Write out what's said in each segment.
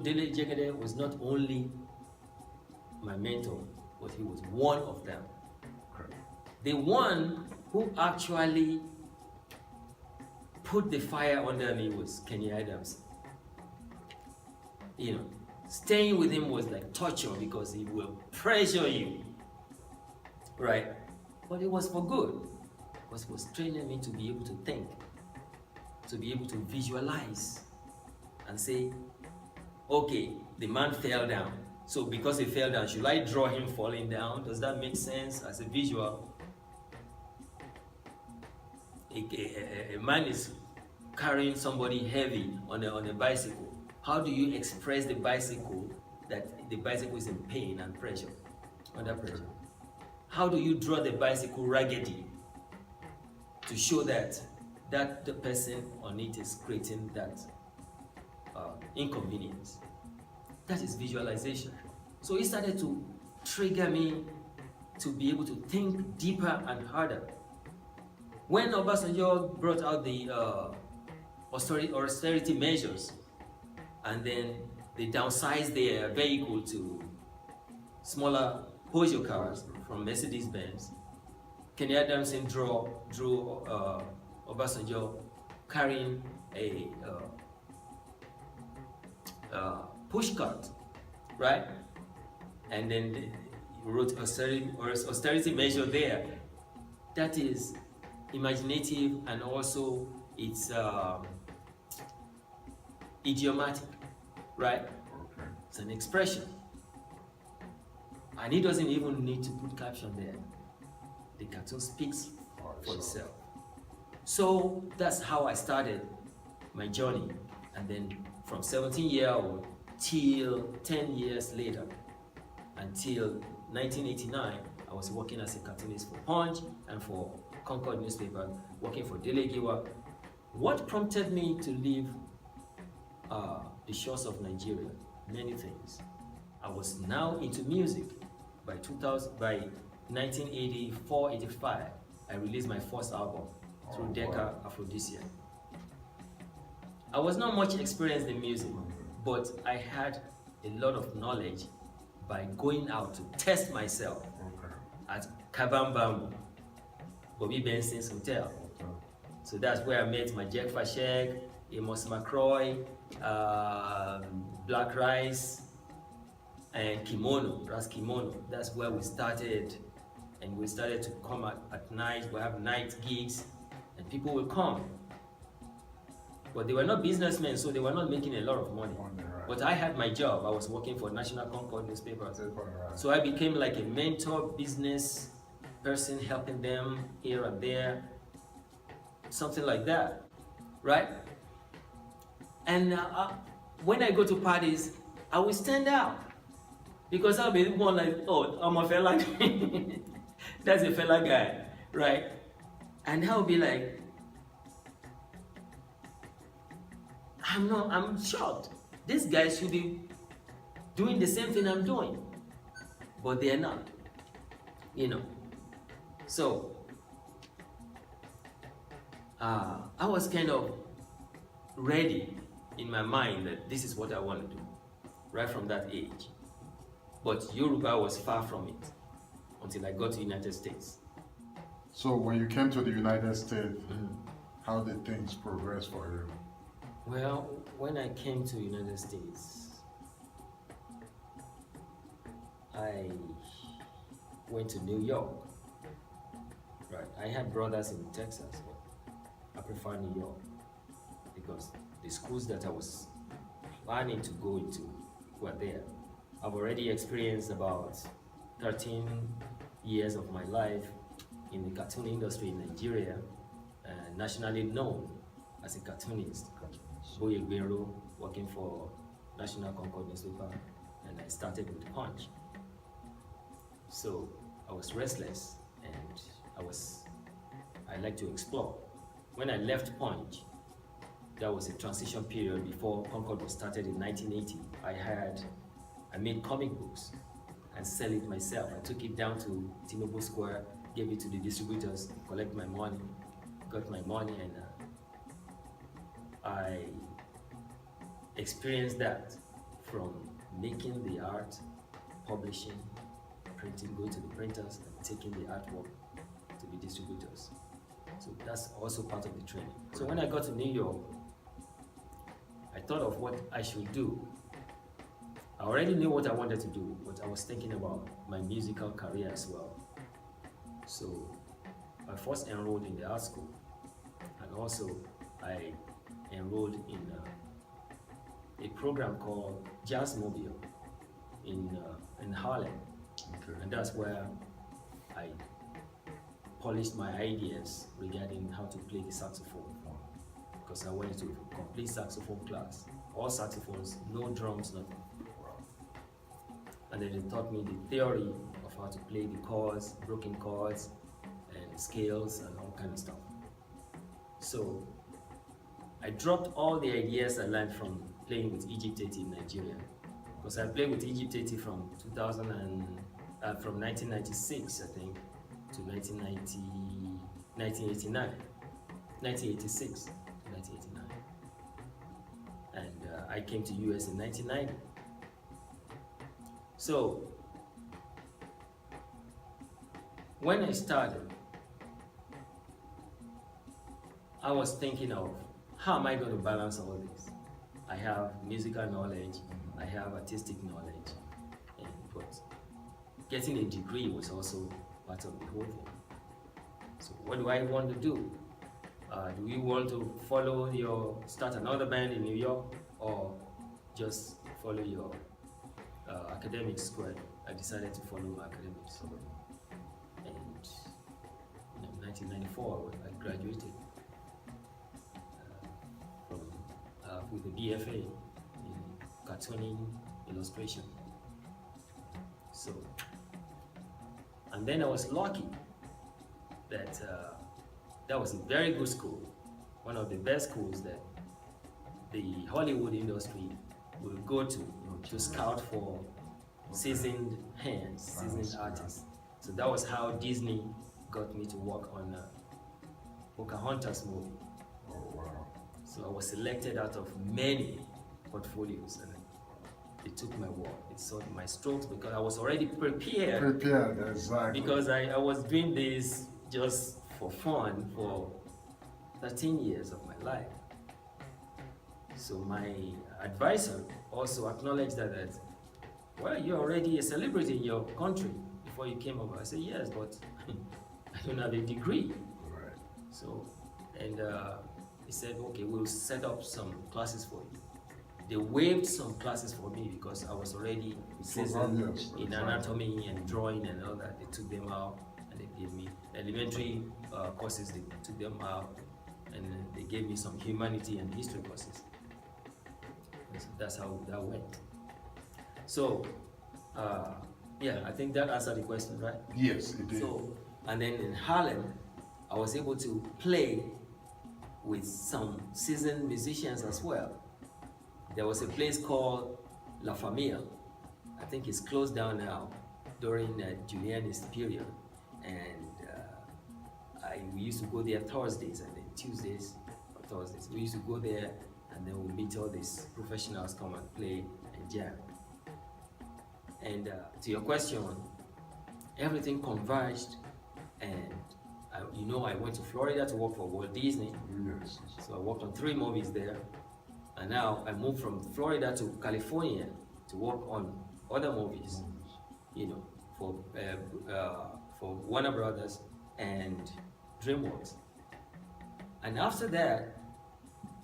Dele Jegede was not only my mentor, but he was one of them. The one who actually put the fire under me was Kenny Adams. You know, staying with him was like torture because he will pressure you, right? But it was for good, because he was training me to be able to think, to be able to visualize and say, okay, the man fell down. So because he fell down, should I draw him falling down? Does that make sense as a visual? A man is carrying somebody heavy on a bicycle. How do you express the bicycle that the bicycle is in pain and pressure, under pressure? How do you draw the bicycle raggedy to show that the person on it is creating that inconvenience? That is visualization. So it started to trigger me to be able to think deeper and harder. When Obasanjo brought out the austerity measures, and then they downsized their vehicle to smaller Peugeot cars from Mercedes-Benz, Kenny Adams drew Obasanjo carrying a push cart, right? And then he wrote austerity measure there. That is imaginative, and also it's idiomatic, right? Okay. It's an expression. And it doesn't even need to put caption there. The cartoon speaks for itself. So that's how I started my journey. And then from 17-year-old till 10 years later, until 1989, I was working as a cartoonist for Punch and for Concord newspaper, working for IleOduduwa. What prompted me to leave the shores of Nigeria? Many things. I was now into music. By 1984-85, I released my first album through Decca Aphrodisia. I was not much experienced in music, but I had a lot of knowledge by going out to test myself at Kabambambu, Bobby Benson's hotel. So that's where I met my Jack Fashek, Amos McCroy, Black Rice, and Kimono, Ras Kimono. That's where we started, and we started to come at night. We have night gigs, and people will come. But they were not businessmen, so they were not making a lot of money. But I had my job. I was working for National Concord newspaper. So I became like a mentor, business person, helping them here and there, something like that, right? And when I go to parties, I will stand out, because I'll be one like, oh, I'm a fella. That's a fella guy, right? And I'll be like, I'm shocked. These guys should be doing the same thing I'm doing, but they're not, you know. So I was kind of ready in my mind that this is what I want to do, right from that age. But Yoruba was far from it until I got to the United States. So when you came to the United States, how did things progress for you? Well, when I came to the United States, I went to New York. Right, I had brothers in Texas, but I prefer New York because the schools that I was planning to go into were there. I've already experienced about 13 years of my life in the cartoon industry in Nigeria, nationally known as a cartoonist. Adégbénró, working for National Concord newspaper, and I started with Punch. So I was restless, and I like to explore. When I left Punch, that was a transition period before Concord was started in 1980. I made comic books and sell it myself. I took it down to T-Mobile Square, gave it to the distributors, collect my money, got my money, and I experienced that from making the art, publishing, printing, going to the printers, and taking the artwork to the distributors. So that's also part of the training. So when I got to New York, I thought of what I should do. I already knew what I wanted to do, but I was thinking about my musical career as well. So I first enrolled in the art school, and also I enrolled in a program called Jazz Mobile in Harlem. Okay. And that's where I polished my ideas regarding how to play the saxophone, because I went to a complete saxophone class, all saxophones, no drums, nothing. And then they taught me the theory of how to play the chords, broken chords, and scales, and all kind of stuff. So I dropped all the ideas I learned from playing with Egypt 80 in Nigeria, because I played with Egypt 80 from 1996, I think, to 1986 to 1989. And I came to US in 1990. So when I started, I was thinking of how am I going to balance all this? I have musical knowledge, I have artistic knowledge, but getting a degree was also part of the whole thing. So what do I want to do? Do we want to start another band in New York, or just follow your academic square? I decided to follow my academics. And in 1994, I graduated with a BFA in cartooning illustration. So, and then I was lucky that that was a very good school, one of the best schools that the Hollywood industry will go to scout for seasoned hands, seasoned artists. So that was how Disney got me to work on Pocahontas movie. Oh, wow. So I was selected out of many portfolios, and they took my work, they saw my strokes, because I was already prepared. Prepared, exactly. Because I was doing this just for fun for 13 years of my life. So my advisor also acknowledged that well, you're already a celebrity in your country before you came over. I said, yes, but I don't have a degree. Right. So, and he said, okay, we'll set up some classes for you. They waived some classes for me because I was already seasoned in anatomy and drawing and all that. They took them out and they gave me elementary courses, they took them out, and they gave me some humanity and history courses. And so that's how that went. So, yeah, I think that answered the question, right? Yes, it did. So, and then in Harlem, I was able to play with some seasoned musicians as well. There was a place called La Familia. I think it's closed down now during Giuliani's period. And we used to go there Thursdays and then Tuesdays or Thursdays. We used to go there and then we meet all these professionals come and play and jam. And to your question, everything converged, and I went to Florida to work for Walt Disney. Yes. So I worked on 3 movies there, and now I moved from Florida to California to work on other movies, for Warner Brothers and DreamWorks. And after that,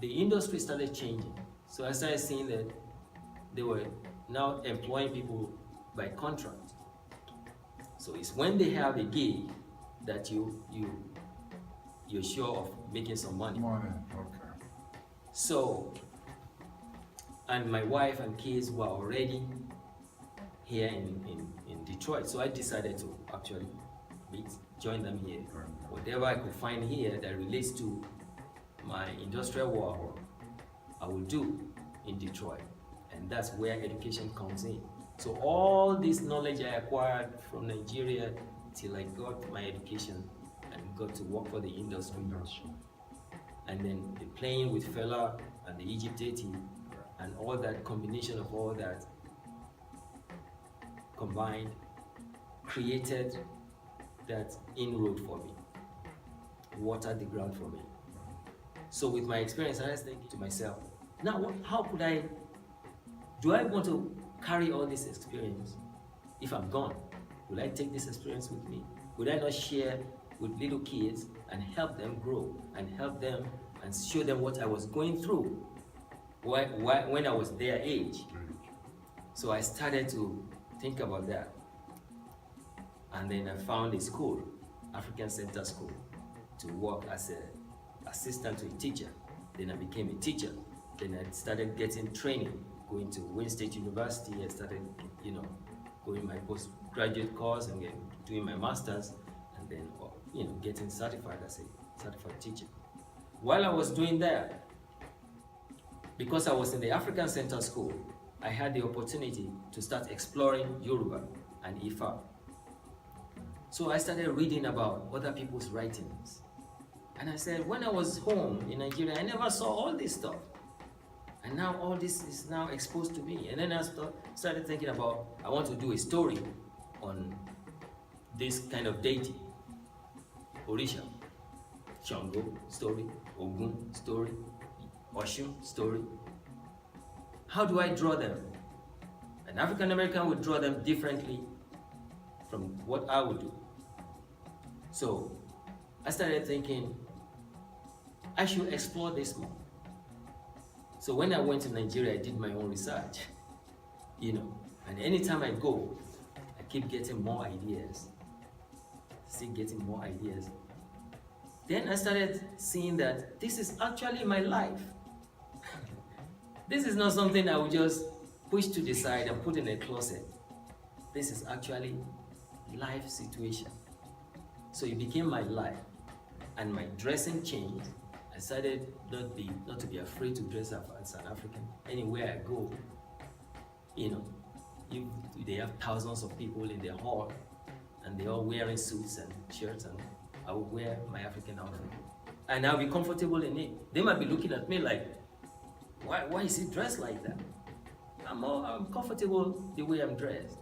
the industry started changing. So I started seeing that they were now employing people by contract. So it's when they have a gig that you're sure of making some money. Okay. So, and my wife and kids were already here in Detroit, so I decided to actually join them here. Whatever I could find here that relates to my industrial work, I will do in Detroit, and that's where education comes in. So all this knowledge I acquired from Nigeria till I got my education and got to work for the industry. And then the playing with Fela and the Egypt 80 And all that combination of all that combined created that inroad for me, watered the ground for me. So with my experience, I was thinking to myself, now how could do I want to carry all this experience if I'm gone? Will I take this experience with me? Would I not share with little kids and help them grow and help them and show them what I was going through when I was their age? So I started to think about that. And then I found a school, African Center School, to work as an assistant to a teacher. Then I became a teacher. Then I started getting training, going to Wayne State University. I started, going my postgraduate course and doing my master's, and then, getting certified as a certified teacher. While I was doing that, because I was in the African Center School, I had the opportunity to start exploring Yoruba and Ifa. So I started reading about other people's writings. And I said, when I was home in Nigeria, I never saw all this stuff. And now all this is now exposed to me. And then I started thinking about, I want to do a story on this kind of deity. Orisha, Shango story, Ogun story, Oshun story. How do I draw them? An African American would draw them differently from what I would do. So I started thinking, I should explore this more. So when I went to Nigeria, I did my own research, and anytime I go, I keep getting more ideas, still getting more ideas. Then I started seeing that this is actually my life. This is not something I would just push to the side and put in a closet. This is actually life situation. So it became my life, and my dressing changed. I decided not to be afraid to dress up as an African. Anywhere I go, they have thousands of people in their hall, and they're all wearing suits and shirts, and I will wear my African outfit, and I'll be comfortable in it. They might be looking at me like, why is he dressed like that? I'm comfortable the way I'm dressed.